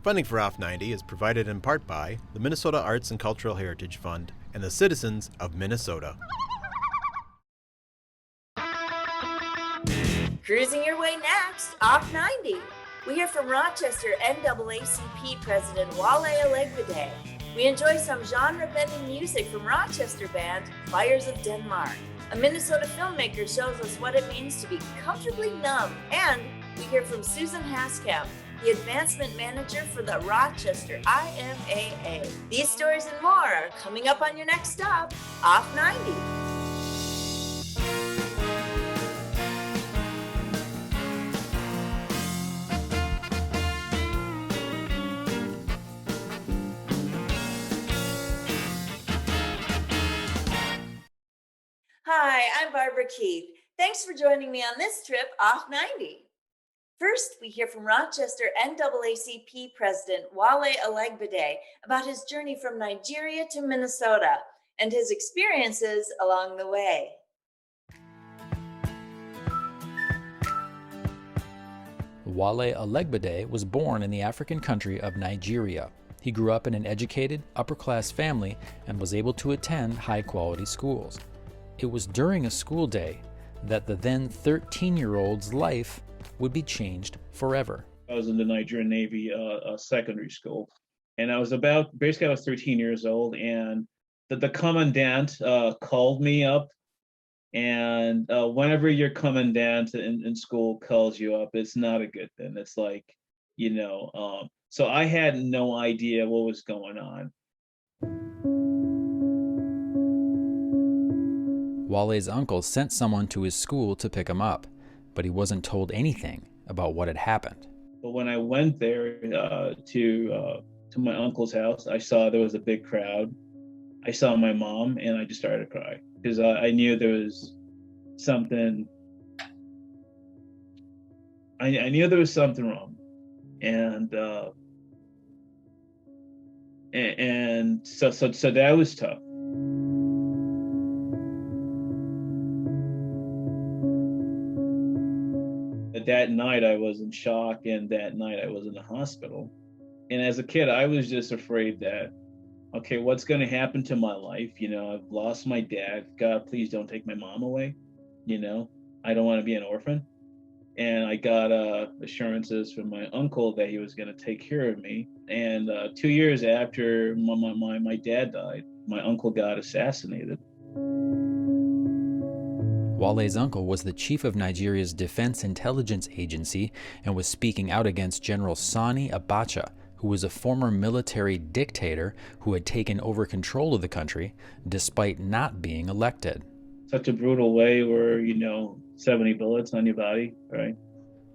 Funding for Off 90 is provided in part by the Minnesota Arts and Cultural Heritage Fund and the citizens of Minnesota. Cruising your way next, Off 90. We hear from Rochester NAACP President Wale Elegbede. We enjoy some genre-bending music from Rochester band Fires of Denmark. A Minnesota filmmaker shows us what it means to be comfortably numb. And we hear from Susan Haskamp, the advancement manager for the Rochester IMAA. These stories and more are coming up on your next stop, Off 90. Hi, I'm Barbara Keith. Thanks for joining me on this trip off 90. First, we hear from Rochester NAACP President Wale Elegbede about his journey from Nigeria to Minnesota and his experiences along the way. Wale Elegbede was born in the African country of Nigeria. He grew up in an educated, upper-class family and was able to attend high-quality schools. It was during a school day that the then 13-year-old's life would be changed forever. I was in the Nigerian Navy secondary school, and I was 13 years old, and the commandant called me up, and whenever your commandant in school calls you up, it's not a good thing. It's like, so I had no idea what was going on. Wale's uncle sent someone to his school to pick him up, but he wasn't told anything about what had happened. But when I went there to my uncle's house, I saw there was a big crowd. I saw my mom, and I just started to cry because I knew there was something. I knew there was something wrong, and so that was tough. That night I was in shock, and that night I was in the hospital. And as a kid, I was just afraid that, okay, what's going to happen to my life? I've lost my dad. God, please don't take my mom away. I don't want to be an orphan. And I got assurances from my uncle that he was going to take care of me. And 2 years after my dad died, my uncle got assassinated. Wale's uncle was the chief of Nigeria's Defense Intelligence Agency and was speaking out against General Sani Abacha, who was a former military dictator who had taken over control of the country despite not being elected. Such a brutal way where, 70 bullets on your body, right?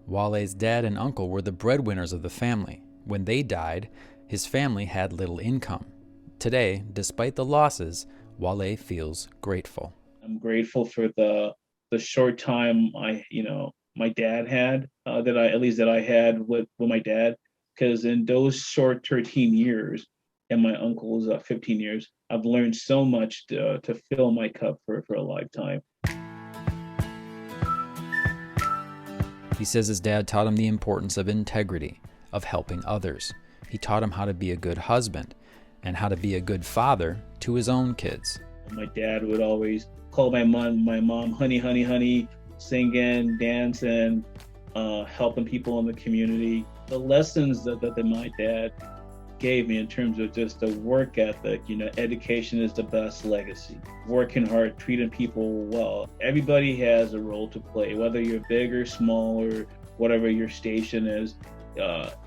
Wale's dad and uncle were the breadwinners of the family. When they died, his family had little income. Today, despite the losses, Wale feels grateful. I'm grateful for the short time my dad had, that I had with my dad, because in those short 13 years and my uncle's 15 years, I've learned so much to fill my cup for a lifetime. He says his dad taught him the importance of integrity, of helping others. He taught him how to be a good husband and how to be a good father to his own kids. My dad would always call my mom, honey, honey, honey, singing, dancing, helping people in the community. The lessons that my dad gave me in terms of just the work ethic, education is the best legacy. Working hard, treating people well. Everybody has a role to play, whether you're big or small or whatever your station is.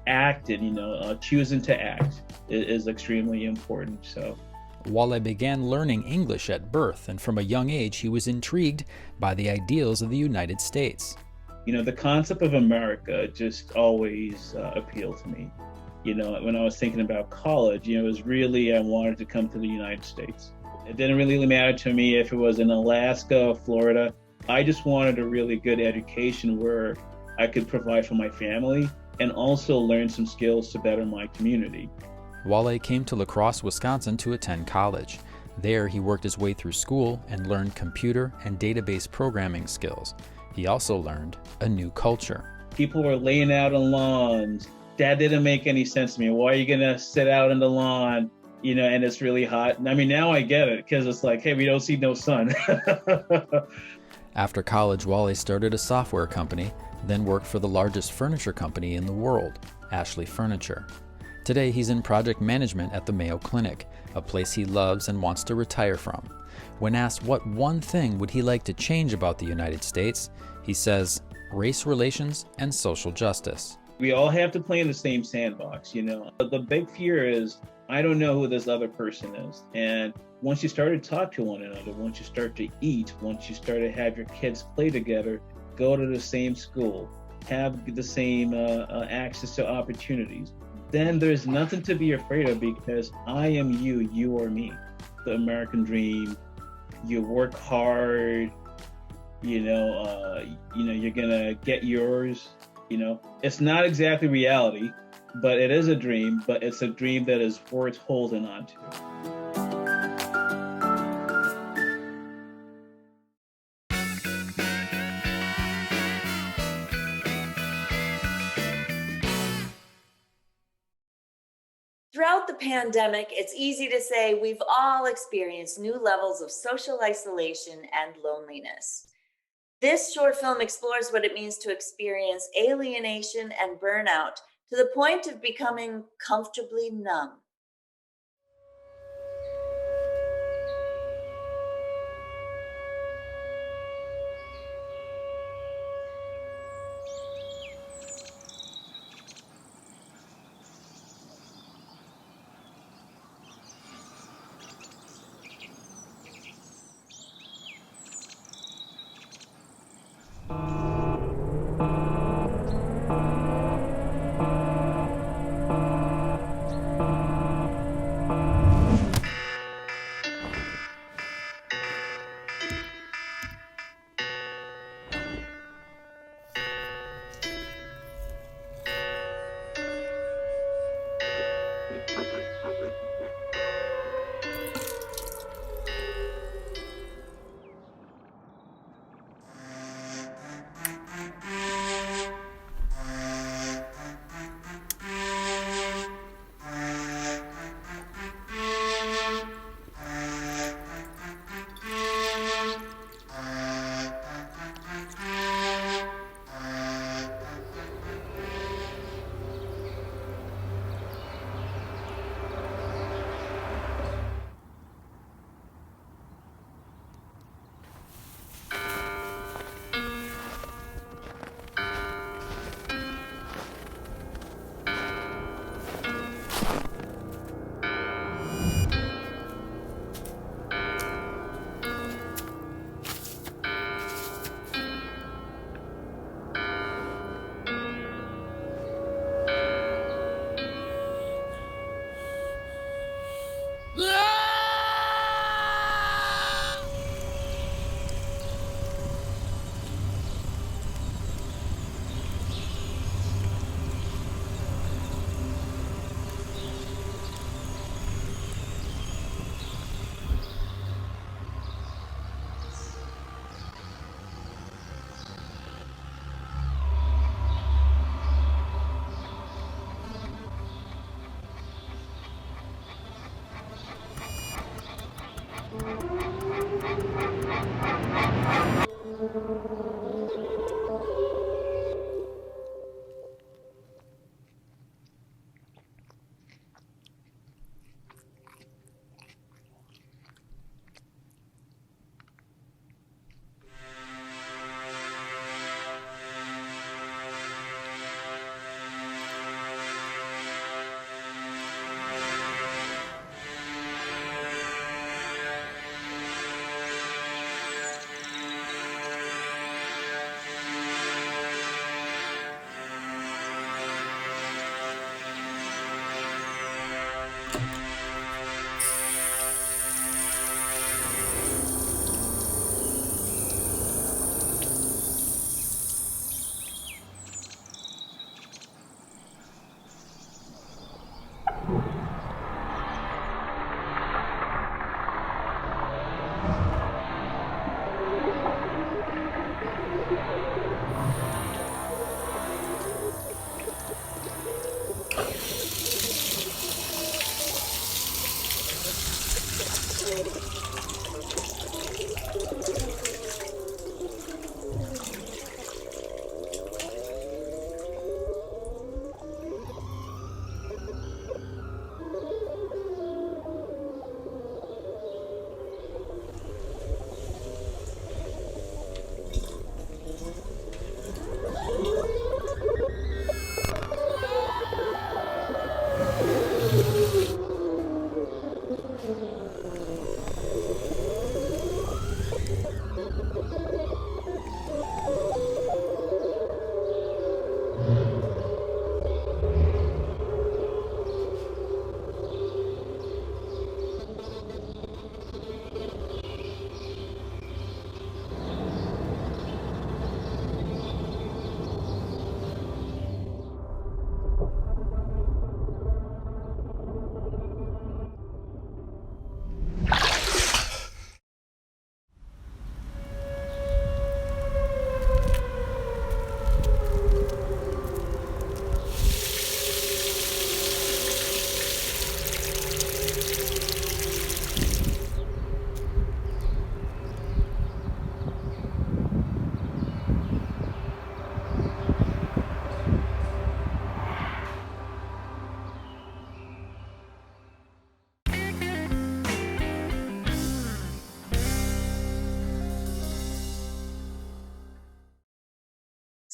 Acting, choosing to act is extremely important. So. Wale began learning English at birth, and from a young age he was intrigued by the ideals of the United States. The concept of America just always appealed to me. When I was thinking about college, it was really, I wanted to come to the United States. It didn't really matter to me if it was in Alaska or Florida. I just wanted a really good education where I could provide for my family and also learn some skills to better my community. Wale came to La Crosse, Wisconsin to attend college. There, he worked his way through school and learned computer and database programming skills. He also learned a new culture. People were laying out on lawns, that didn't make any sense to me. Why are you gonna sit out in the lawn, and it's really hot? I mean, now I get it, because it's like, hey, we don't see no sun. After college, Wale started a software company, then worked for the largest furniture company in the world, Ashley Furniture. Today, he's in project management at the Mayo Clinic, a place he loves and wants to retire from. When asked what one thing would he like to change about the United States, he says, race relations and social justice. We all have to play in the same sandbox, But the big fear is, I don't know who this other person is. And once you start to talk to one another, once you start to eat, once you start to have your kids play together, go to the same school, have the same access to opportunities, then there's nothing to be afraid of, because I am you, you are me. The American dream, you work hard, you're gonna get yours. It's not exactly reality, but it is a dream, but it's a dream that is worth holding on to. Throughout the pandemic, it's easy to say we've all experienced new levels of social isolation and loneliness. This short film explores what it means to experience alienation and burnout to the point of becoming comfortably numb.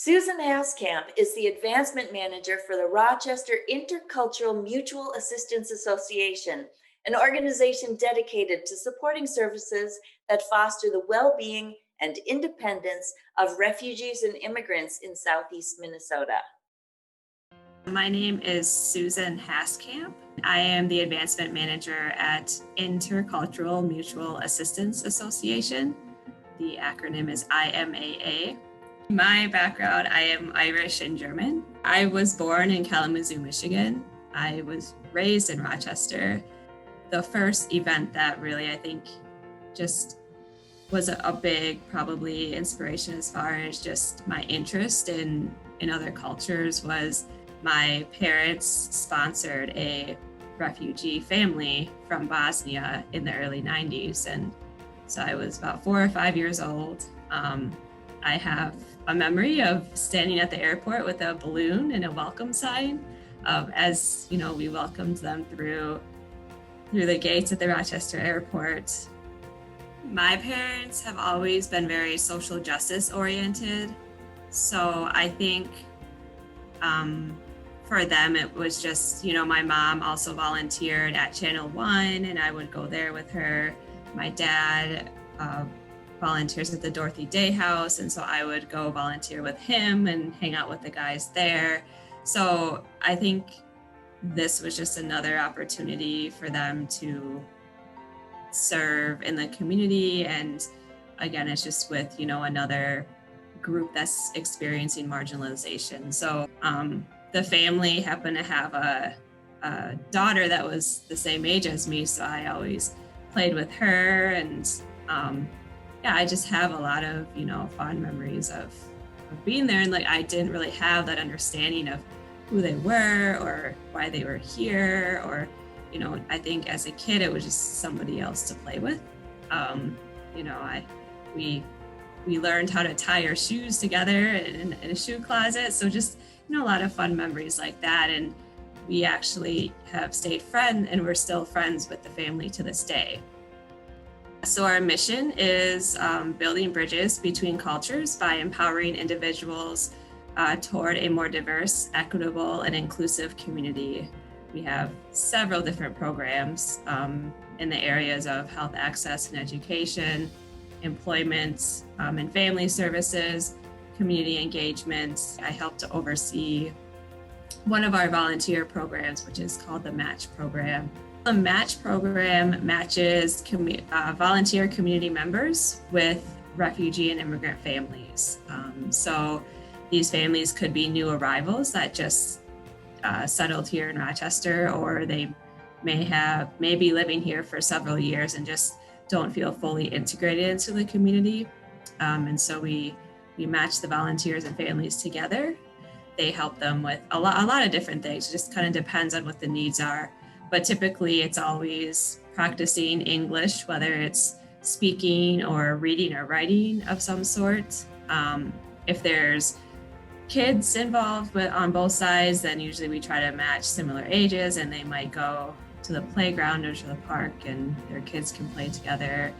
Susan Haskamp is the Advancement Manager for the Rochester Intercultural Mutual Assistance Association, an organization dedicated to supporting services that foster the well-being and independence of refugees and immigrants in Southeast Minnesota. My name is Susan Haskamp. I am the Advancement Manager at Intercultural Mutual Assistance Association. The acronym is IMAA. My background, I am Irish and German. I was born in Kalamazoo, Michigan. I was raised in Rochester. The first event that really, I think, just was a big, probably inspiration as far as just my interest in other cultures was my parents sponsored a refugee family from Bosnia in the early 90s. And so I was about 4 or 5 years old. I have a memory of standing at the airport with a balloon and a welcome sign as you know, we welcomed them through the gates at the Rochester airport. My parents have always been very social justice oriented. So I think for them, it was just, you know, my mom also volunteered at Channel 1 and I would go there with her. My dad volunteers at the Dorothy Day House, and so I would go volunteer with him and hang out with the guys there. So I think this was just another opportunity for them to serve in the community. And again, it's just with, you know, another group that's experiencing marginalization. So the family happened to have a daughter that was the same age as me, so I always played with her. And yeah, I just have a lot of, you know, fond memories of being there. And like, I didn't really have that understanding of who they were or why they were here, or, you know, I think as a kid, it was just somebody else to play with. You know, we learned how to tie our shoes together in a shoe closet. So just, you know, a lot of fun memories like that. And we actually have stayed friends, and we're still friends with the family to this day. So our mission is building bridges between cultures by empowering individuals toward a more diverse, equitable, and inclusive community. We have several different programs in the areas of health access and education, employment and family services, community engagement. I help to oversee one of our volunteer programs, which is called the Match Program. The Match Program matches volunteer community members with refugee and immigrant families. So these families could be new arrivals that just settled here in Rochester, or they may be living here for several years and just don't feel fully integrated into the community. And so we match the volunteers and families together. They help them with a lot of different things. It just kind of depends on what the needs are. But typically it's always practicing English, whether it's speaking or reading or writing of some sort. If there's kids involved on both sides, then usually we try to match similar ages, and they might go to the playground or to the park and their kids can play together.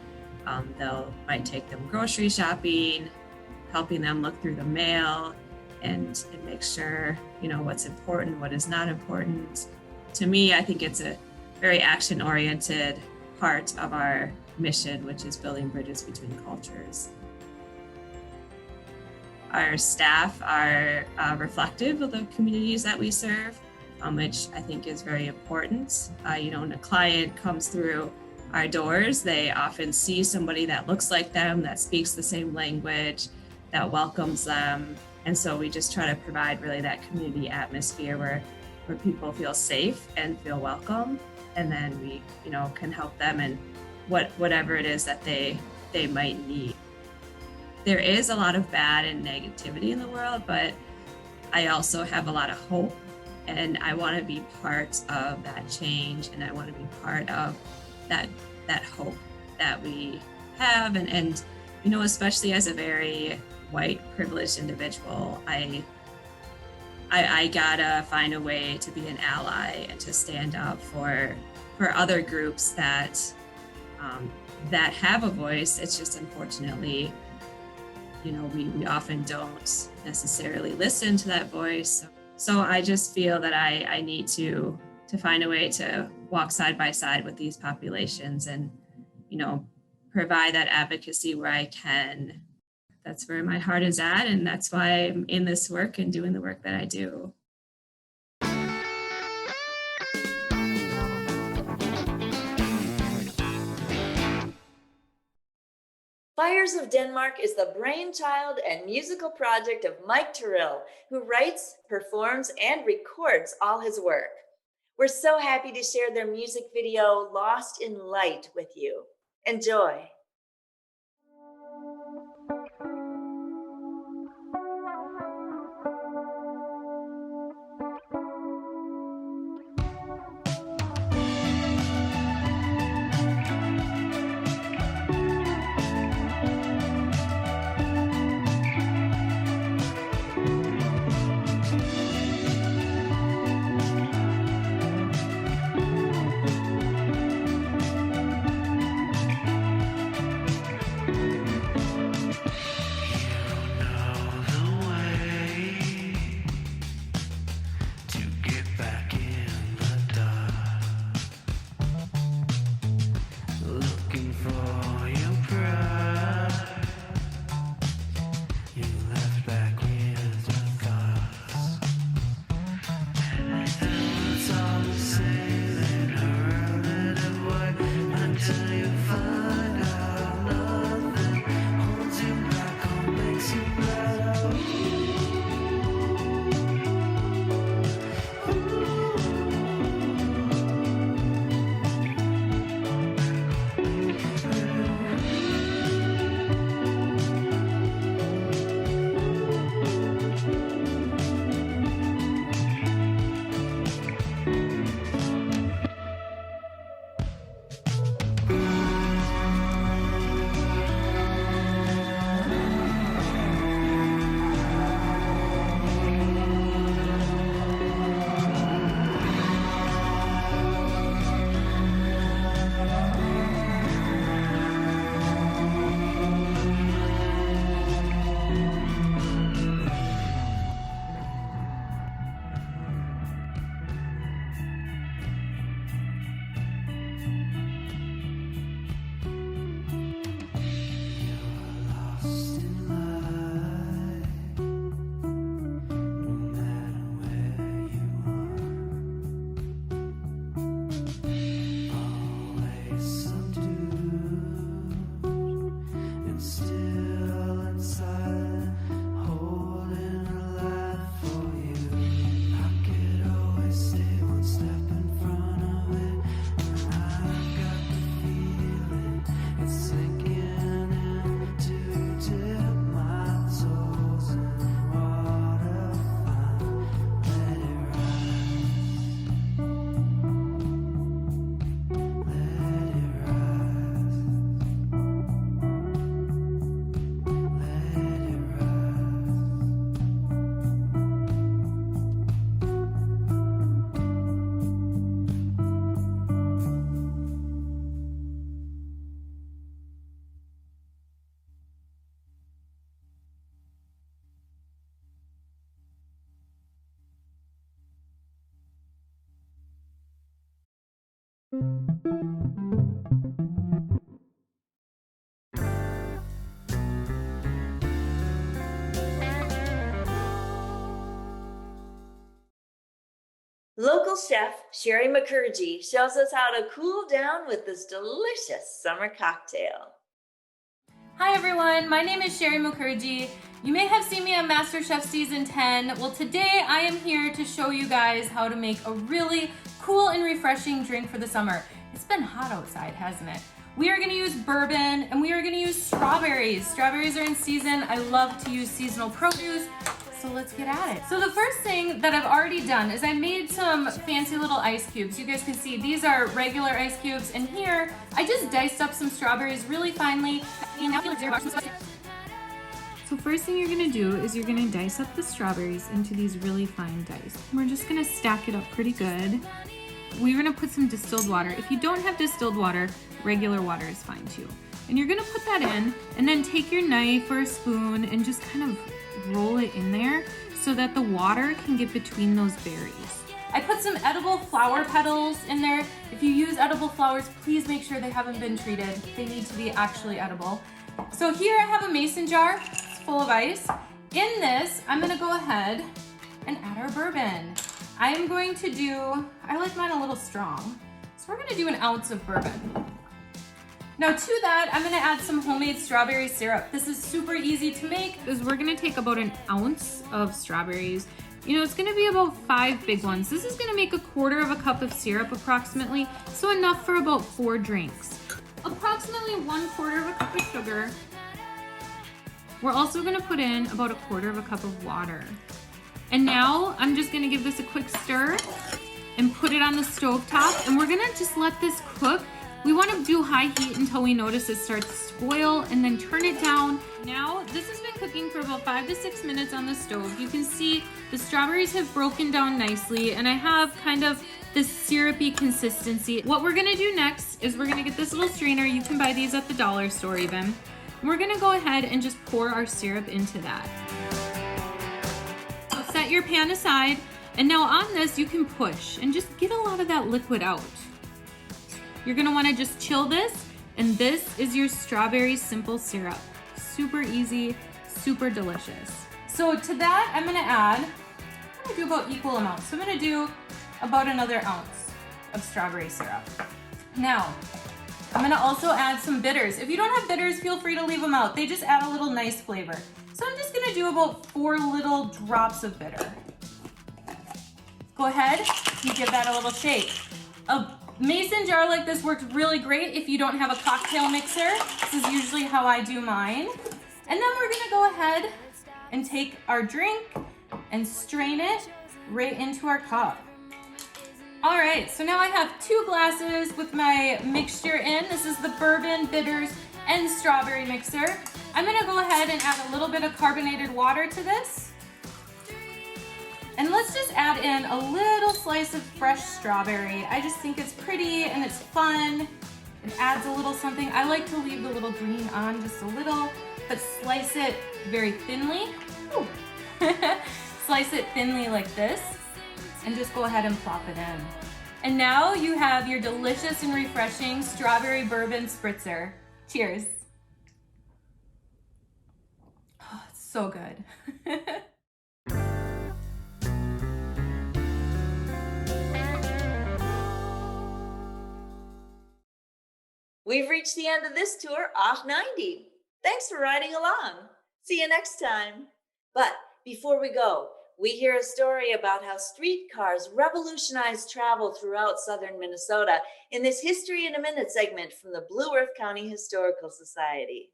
Might take them grocery shopping, helping them look through the mail and make sure, you know, what's important, what is not important. To me, I think it's a very action-oriented part of our mission, which is building bridges between cultures. Our staff are reflective of the communities that we serve, which I think is very important. You know, when a client comes through our doors, they often see somebody that looks like them, that speaks the same language, that welcomes them. And so we just try to provide really that community atmosphere where people feel safe and feel welcome. And then we, you know, can help them in whatever it is that they might need. There is a lot of bad and negativity in the world, but I also have a lot of hope, and I want to be part of that change, and I want to be part of that hope that we have. And you know, especially as a very white privileged individual, I gotta find a way to be an ally and to stand up for other groups that have a voice. It's just unfortunately we often don't necessarily listen to that voice. So I just feel that I need to find a way to walk side by side with these populations and, provide that advocacy where I can. That's where my heart is at, and that's why I'm in this work and doing the work that I do. Fires of Denmark is the brainchild and musical project of Mike Turrell, who writes, performs, and records all his work. We're so happy to share their music video, Lost in Light, with you. Enjoy. Local chef Shari Mukherjee shows us how to cool down with this delicious summer cocktail. Hi everyone, my name is Shari Mukherjee. You may have seen me on MasterChef Season 10. Well, today I am here to show you guys how to make a really cool and refreshing drink for the summer. It's been hot outside, hasn't it? We are gonna use bourbon and we are gonna use strawberries. Strawberries are in season. I love to use seasonal produce. So let's get at it. So the first thing that I've already done is I made some fancy little ice cubes. You guys can see these are regular ice cubes, and here I just diced up some strawberries really finely. So first thing you're gonna do is you're gonna dice up the strawberries into these really fine dice. We're just gonna stack it up pretty good. We're gonna put some distilled water. If you don't have distilled water, regular water is fine too. And you're gonna put that in and then take your knife or a spoon and just kind of roll it in there so that the water can get between those berries. I put some edible flower petals in there. If you use edible flowers, please make sure they haven't been treated. They need to be actually edible. So here I have a mason jar. It's full of ice. In this, I'm gonna go ahead and add our bourbon. I am going to do, I like mine a little strong. So we're gonna do an ounce of bourbon. Now to that, I'm gonna add some homemade strawberry syrup. This is super easy to make because we're gonna take about an ounce of strawberries. You know, it's gonna be about 5 big ones. This is gonna make 1/4 cup of syrup approximately, so enough for about 4 drinks. Approximately 1/4 cup of sugar. We're also gonna put in about 1/4 cup of water. And now I'm just gonna give this a quick stir and put it on the stove top, and we're gonna just let this cook. We wanna do high heat until we notice it starts to spoil, and then turn it down. Now, this has been cooking for about 5 to 6 minutes on the stove. You can see the strawberries have broken down nicely, and I have kind of this syrupy consistency. What we're gonna do next is we're gonna get this little strainer. You can buy these at the dollar store even. And we're gonna go ahead and just pour our syrup into that. So set your pan aside, and now on this you can push and just get a lot of that liquid out. You're gonna wanna just chill this, and this is your strawberry simple syrup. Super easy, super delicious. So to that, I'm gonna do about equal amounts. So I'm gonna do about another ounce of strawberry syrup. Now, I'm gonna also add some bitters. If you don't have bitters, feel free to leave them out. They just add a little nice flavor. So I'm just gonna do about 4 little drops of bitter. Go ahead and give that a little shake. A mason jar like this works really great if you don't have a cocktail mixer. This is usually how I do mine. And then we're gonna go ahead and take our drink and strain it right into our cup. All right, so now I have 2 glasses with my mixture in. This is the bourbon, bitters, and strawberry mixer. I'm gonna go ahead and add a little bit of carbonated water to this. And let's just add in a little slice of fresh strawberry. I just think it's pretty and it's fun. It adds a little something. I like to leave the little green on just a little, but slice it very thinly. Slice it thinly like this, and just go ahead and plop it in. And now you have your delicious and refreshing strawberry bourbon spritzer. Cheers. Oh, it's so good. We've reached the end of this tour off 90. Thanks for riding along. See you next time. But before we go, we hear a story about how streetcars revolutionized travel throughout southern Minnesota in this History in a Minute segment from the Blue Earth County Historical Society.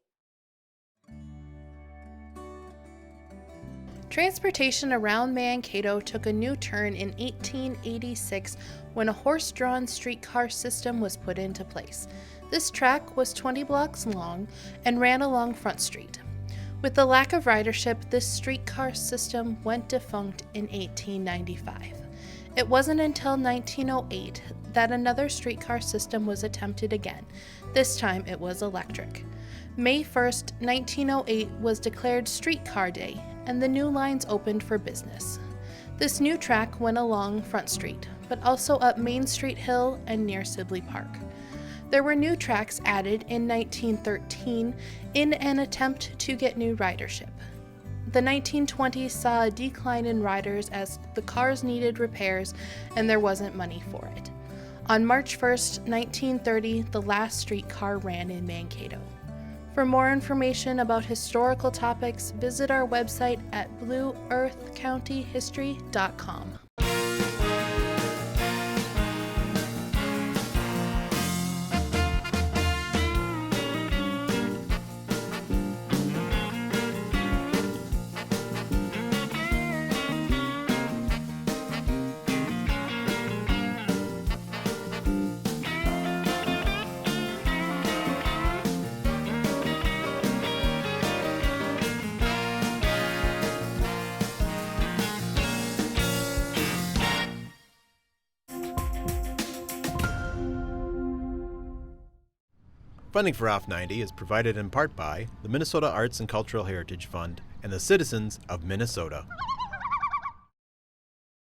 Transportation around Mankato took a new turn in 1886 when a horse-drawn streetcar system was put into place. This track was 20 blocks long and ran along Front Street. With the lack of ridership, this streetcar system went defunct in 1895. It wasn't until 1908 that another streetcar system was attempted again. This time it was electric. May 1st, 1908 was declared Streetcar Day, and the new lines opened for business. This new track went along Front Street, but also up Main Street Hill and near Sibley Park. There were new tracks added in 1913 in an attempt to get new ridership. The 1920s saw a decline in riders as the cars needed repairs and there wasn't money for it. On March 1st, 1930, the last streetcar ran in Mankato. For more information about historical topics, visit our website at blueearthcountyhistory.com. Funding for Off 90 is provided in part by the Minnesota Arts and Cultural Heritage Fund and the citizens of Minnesota.